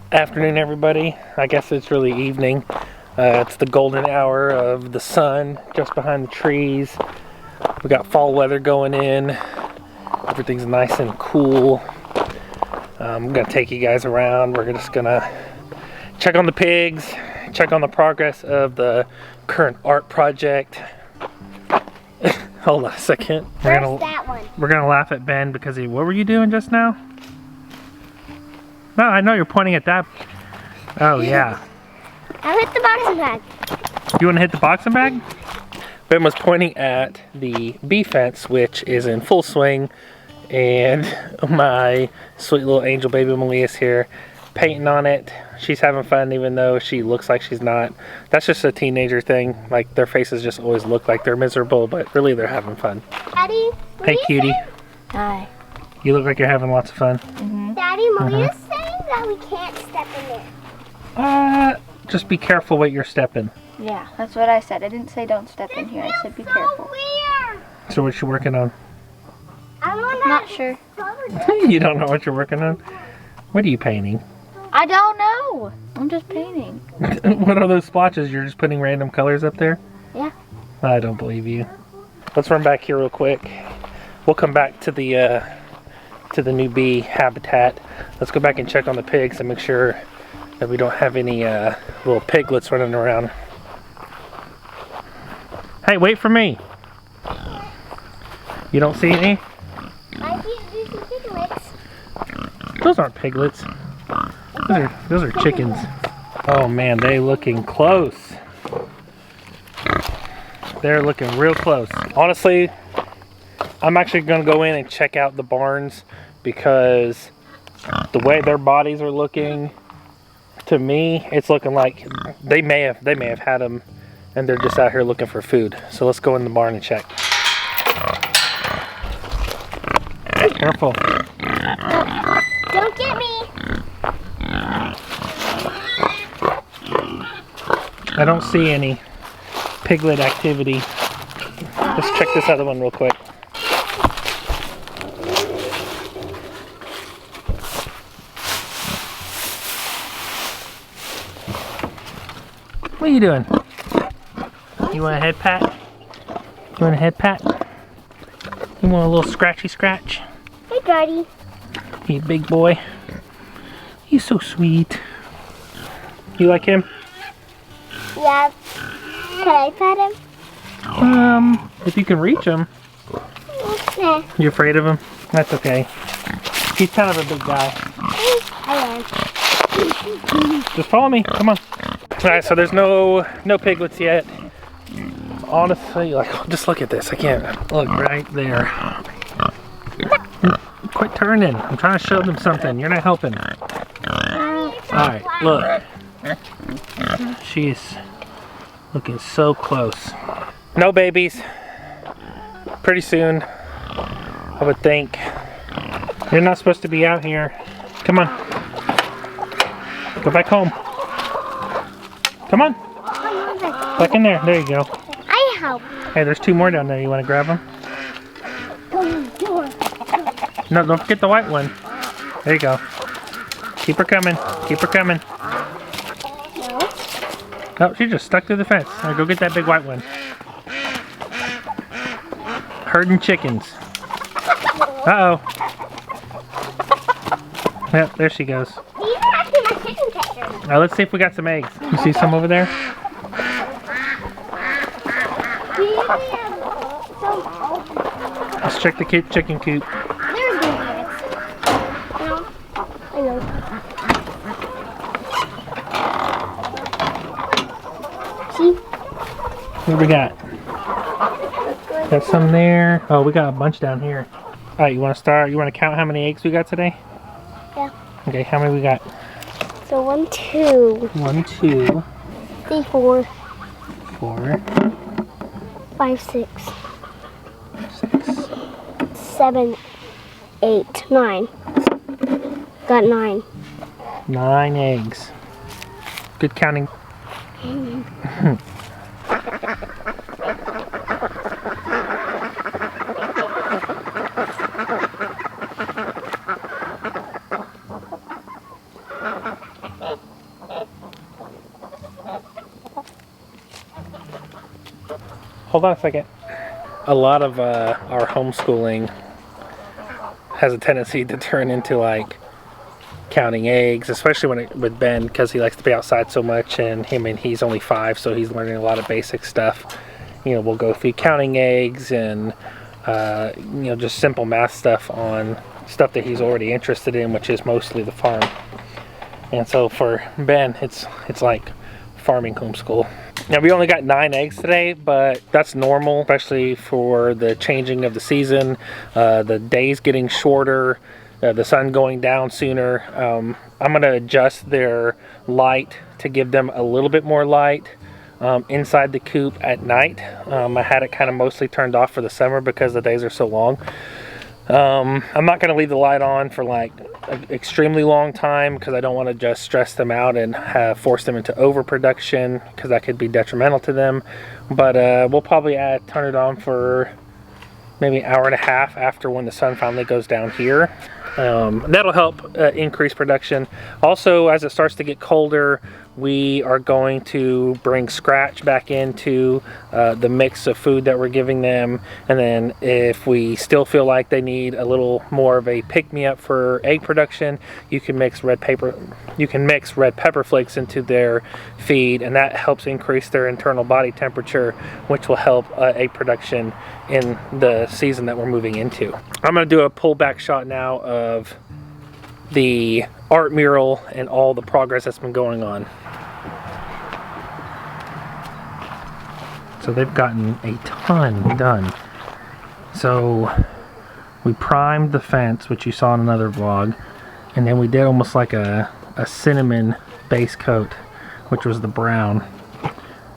Afternoon, everybody. I guess it's really evening. It's the golden hour of the sun just behind the trees. We got fall weather going in. Everything's nice and cool. I'm gonna take you guys around. We're just gonna check on the pigs, check on the progress of the current art project. Hold on a second. We're gonna laugh at Ben because what were you doing just now? No, I know you're pointing at that. Oh yeah. I hit the boxing bag. You want to hit the boxing bag? Ben was pointing at the bee fence, which is in full swing, and my sweet little angel baby Miah's here painting on it. She's having fun even though she looks like she's not. That's just a teenager thing. Like, their faces just always look like they're miserable, but really they're having fun. Daddy, hey cutie. Hi. You look like you're having lots of fun. Daddy, Maria's saying that we can't step in it. Just be careful what you're stepping. Yeah, that's what I said. I didn't say don't step in here. I said be careful. Weird. So what you working on? I'm not sure. You don't know what you're working on? What are you painting? I don't know. I'm just painting. What are those splotches? You're just putting random colors up there? Yeah. I don't believe you. Let's run back here real quick. We'll come back to the new bee habitat. Let's go back and check on the pigs and make sure that we don't have any little piglets running around. Hey, wait for me. You don't see any? I see some piglets. Those aren't piglets. Those are chickens. Oh man, they looking close. They're looking real close. Honestly, I'm actually gonna go in and check out the barns because the way their bodies are looking, to me, it's looking like they may have had them and they're just out here looking for food. So let's go in the barn and check. Careful. Don't get me. I don't see any piglet activity. Let's check this other one real quick. What are you doing? You want a head pat? You want a head pat? You want a little scratchy scratch? Hey, Daddy. You big boy. He's so sweet. You like him? Yeah. Can I pet him? If you can reach him. Nah. You afraid of him? That's okay. He's kind of a big guy. I am. Just follow me. Come on. Alright, so there's no piglets yet. Honestly, like, just look at this. I can't look right there. Quit turning. I'm trying to show them something. You're not helping. Alright, look. She's looking so close. No babies. Pretty soon, I would think. You're not supposed to be out here. Come on. Go back home. Come on. Back in there. There you go. I help. Hey, there's two more down there. You want to grab them? No, don't forget the white one. There you go. Keep her coming. Keep her coming. No, she just stuck through the fence. All right, go get that big white one. Herding chickens. Uh-oh. Yep, there she goes. These are actually my chicken catchers. Now let's see if we got some eggs. You see some over there? Let's check the chicken coop. They're good eggs. No, I know. See? What do we got? Got some there. Oh, we got a bunch down here. All right, you want to start? You want to count how many eggs we got today? Yeah. Okay, how many we got? So 1, 2, 1, 2, 3, 4, 4, 5, 6, 6, 7, 8, 9. Got 9. 9 eggs. Good counting. Hold on a second. A lot of our homeschooling has a tendency to turn into like counting eggs, especially with Ben, because he likes to be outside so much, and he's only 5, so he's learning a lot of basic stuff. You know, we'll go through counting eggs and you know, just simple math stuff on stuff that he's already interested in, which is mostly the farm. And so for Ben, it's like farming homeschool. Now we only got 9 eggs today, but that's normal, especially for the changing of the season, the days getting shorter, the sun going down sooner. I'm gonna adjust their light to give them a little bit more light inside the coop at night. I had it kind of mostly turned off for the summer because the days are so long. I'm not going to leave the light on for like an extremely long time because I don't want to just stress them out and force them into overproduction, because that could be detrimental to them. But we'll probably turn it on for maybe an hour and a half after when the sun finally goes down here. That'll help increase production. Also, as it starts to get colder, we are going to bring scratch back into the mix of food that we're giving them. And then if we still feel like they need a little more of a pick-me-up for egg production, you can mix red pepper flakes into their feed, and that helps increase their internal body temperature, which will help egg production in the season that we're moving into. I'm going to do a pullback shot now of the art mural and all the progress that's been going on. So they've gotten a ton done. So we primed the fence, which you saw in another vlog, and then we did almost like a cinnamon base coat, which was the brown.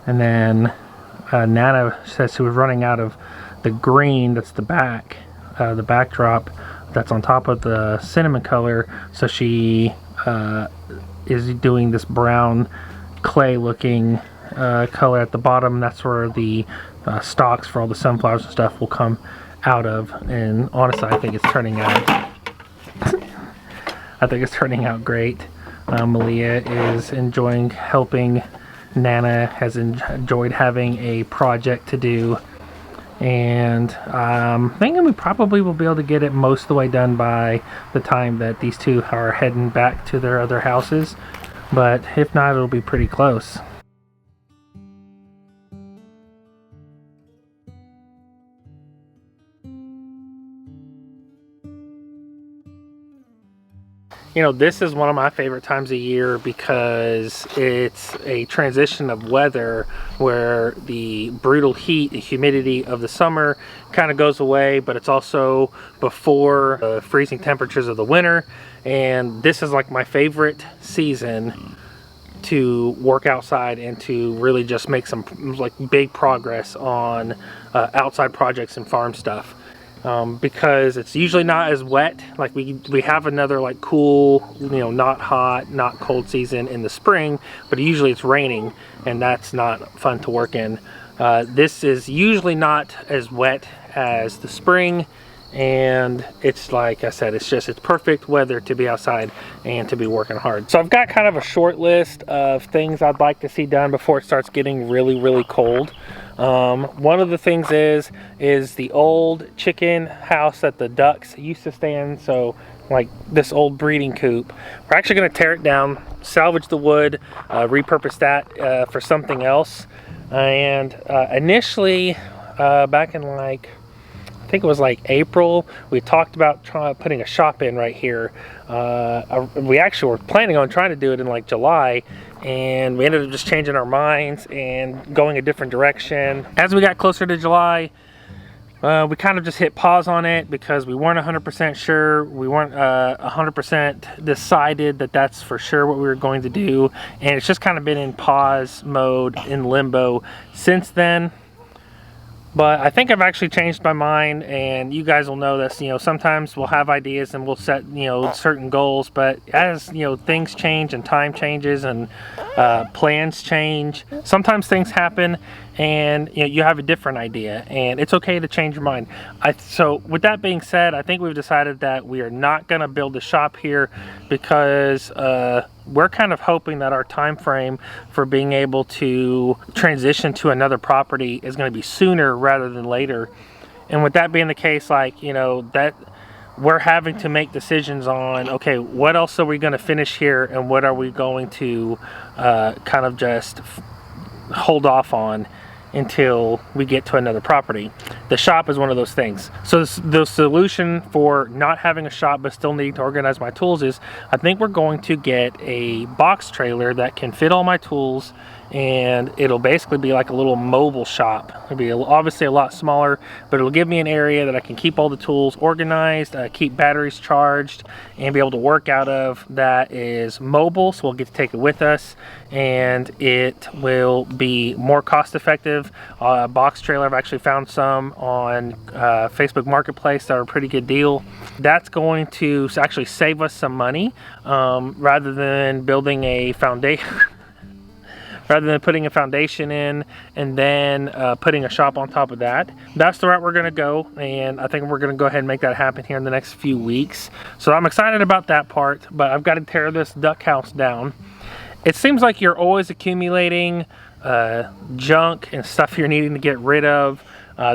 And then Nana says she was running out of the green, that's the backdrop that's on top of the cinnamon color, so she is doing this brown clay looking color at the bottom. That's where the stalks for all the sunflowers and stuff will come out of. And honestly, I think it's turning out great. Miah is enjoying helping. Nana has enjoyed having a project to do, and I'm thinking we probably will be able to get it most of the way done by the time that these two are heading back to their other houses, but if not, it'll be pretty close. You know, this is one of my favorite times of year because it's a transition of weather where the brutal heat and humidity of the summer kind of goes away, but it's also before the freezing temperatures of the winter. And this is like my favorite season to work outside and to really just make some like big progress on outside projects and farm stuff. Because it's usually not as wet. Like we have another like cool, you know, not hot, not cold season in the spring, but usually it's raining and that's not fun to work in. This is usually not as wet as the spring, and it's like I said, it's perfect weather to be outside and to be working hard. So I've got kind of a short list of things I'd like to see done before it starts getting really cold. One of the things is the old chicken house that the ducks used to stay in. So like this old breeding coop, we're actually going to tear it down, salvage the wood, repurpose that for something else. And initially back in like, I think it was like April, we talked about putting a shop in right here. We actually were planning on trying to do it in like July, and we ended up just changing our minds and going a different direction. As we got closer to July, we kind of just hit pause on it because we weren't 100% sure. We weren't 100% decided that that's for sure what we were going to do, and it's just kind of been in pause mode, in limbo since then. But I think I've actually changed my mind, and you guys will know this. You know, sometimes we'll have ideas and we'll set, you know, certain goals, but as, you know, things change and time changes and plans change, sometimes things happen and you know, you have a different idea, and it's okay to change your mind. So with that being said, I think we've decided that we are not going to build a shop here because we're kind of hoping that our time frame for being able to transition to another property is going to be sooner rather than later. And with that being the case, like, you know, that we're having to make decisions on, okay, what else are we going to finish here, and what are we going to kind of just hold off on until we get to another property. The shop is one of those things. So the solution for not having a shop but still needing to organize my tools is, I think we're going to get a box trailer that can fit all my tools, and it'll basically be like a little mobile shop. It'll be obviously a lot smaller, but it'll give me an area that I can keep all the tools organized, keep batteries charged, and be able to work out of, that is mobile, so we'll get to take it with us, and it will be more cost effective. Box trailer, I've actually found some on Facebook Marketplace that are a pretty good deal. That's going to actually save us some money rather than building a foundation. Rather than putting a foundation in and then putting a shop on top of that. That's the route we're gonna go, and I think we're gonna go ahead and make that happen here in the next few weeks. So I'm excited about that part, but I've got to tear this duck house down. It seems like you're always accumulating junk and stuff you're needing to get rid of.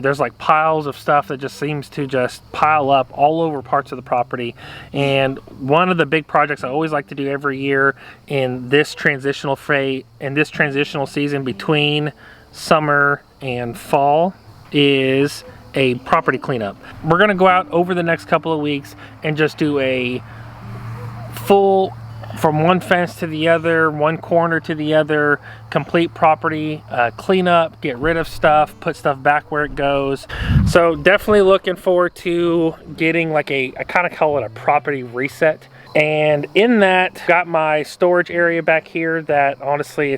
There's like piles of stuff that just seems to just pile up all over parts of the property. And one of the big projects I always like to do every year in this transitional season between summer and fall is a property cleanup. We're gonna go out over the next couple of weeks and just do a full, from one fence to the other, one corner to the other, complete property cleanup, get rid of stuff, put stuff back where it goes. So definitely looking forward to getting like I kind of call it a property reset. And in that, got my storage area back here that honestly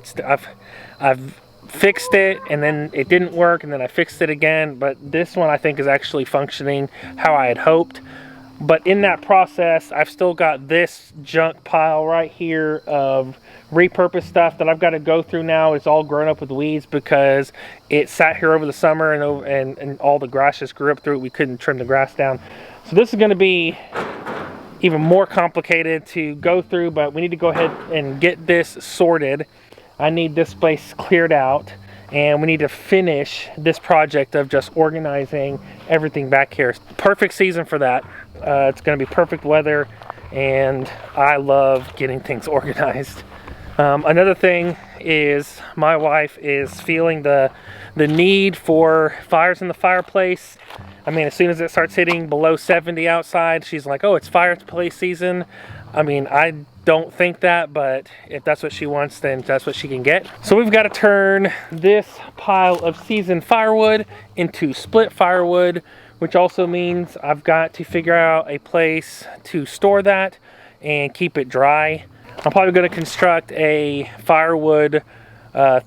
I've fixed it, and then it didn't work, and then I fixed it again, but this one I think is actually functioning how I had hoped. But in that process, I've still got this junk pile right here of repurposed stuff that I've got to go through now. It's all grown up with weeds because it sat here over the summer, and all the grass just grew up through it. We couldn't trim the grass down. So this is going to be even more complicated to go through, but we need to go ahead and get this sorted. I need this place cleared out, and we need to finish this project of just organizing everything back here. Perfect season for that. It's going to be perfect weather, and I love getting things organized. Another thing is my wife is feeling the need for fires in the fireplace. I mean, as soon as it starts hitting below 70 outside, she's like, oh, it's fireplace season. I mean, I don't think that, but if that's what she wants, then that's what she can get. So we've got to turn this pile of seasoned firewood into split firewood, which also means I've got to figure out a place to store that and keep it dry. I'm probably going to construct a firewood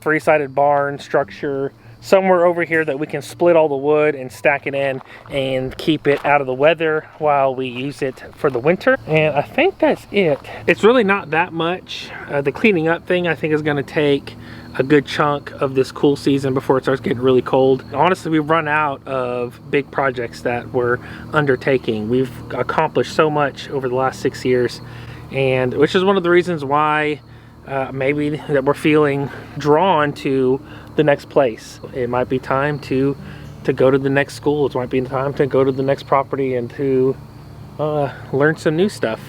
three-sided barn structure somewhere over here that we can split all the wood and stack it in and keep it out of the weather while we use it for the winter. And I think that's it. It's really not that much. The cleaning up thing I think is going to take a good chunk of this cool season before it starts getting really cold. Honestly, we've run out of big projects that we're undertaking. We've accomplished so much over the last 6 years, and which is one of the reasons why maybe that we're feeling drawn to the next place. It might be time to go to the next school. It might be time to go to the next property and to learn some new stuff.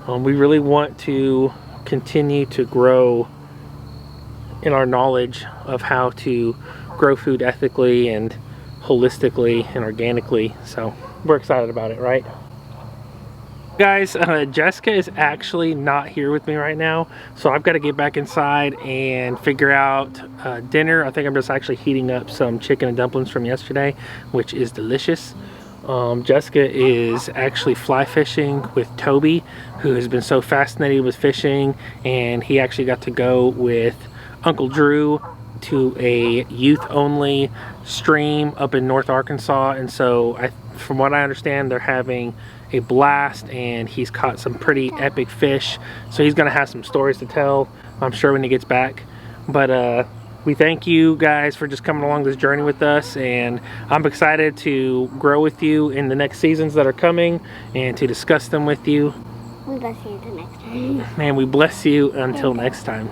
We really want to continue to grow in our knowledge of how to grow food ethically and holistically and organically. So we're excited about it, right? Guys, Jessica is actually not here with me right now, so I've got to get back inside and figure out dinner. I think I'm just actually heating up some chicken and dumplings from yesterday, which is delicious. Jessica is actually fly fishing with Toby, who has been so fascinated with fishing, and he actually got to go with Uncle Drew to a youth-only stream up in North Arkansas, and so from what I understand, they're having a blast, and he's caught some pretty epic fish, so he's gonna have some stories to tell, I'm sure, when he gets back. But We thank you guys for just coming along this journey with us, and I'm excited to grow with you in the next seasons that are coming and to discuss them with you. We bless you until next time. And we bless you until next time.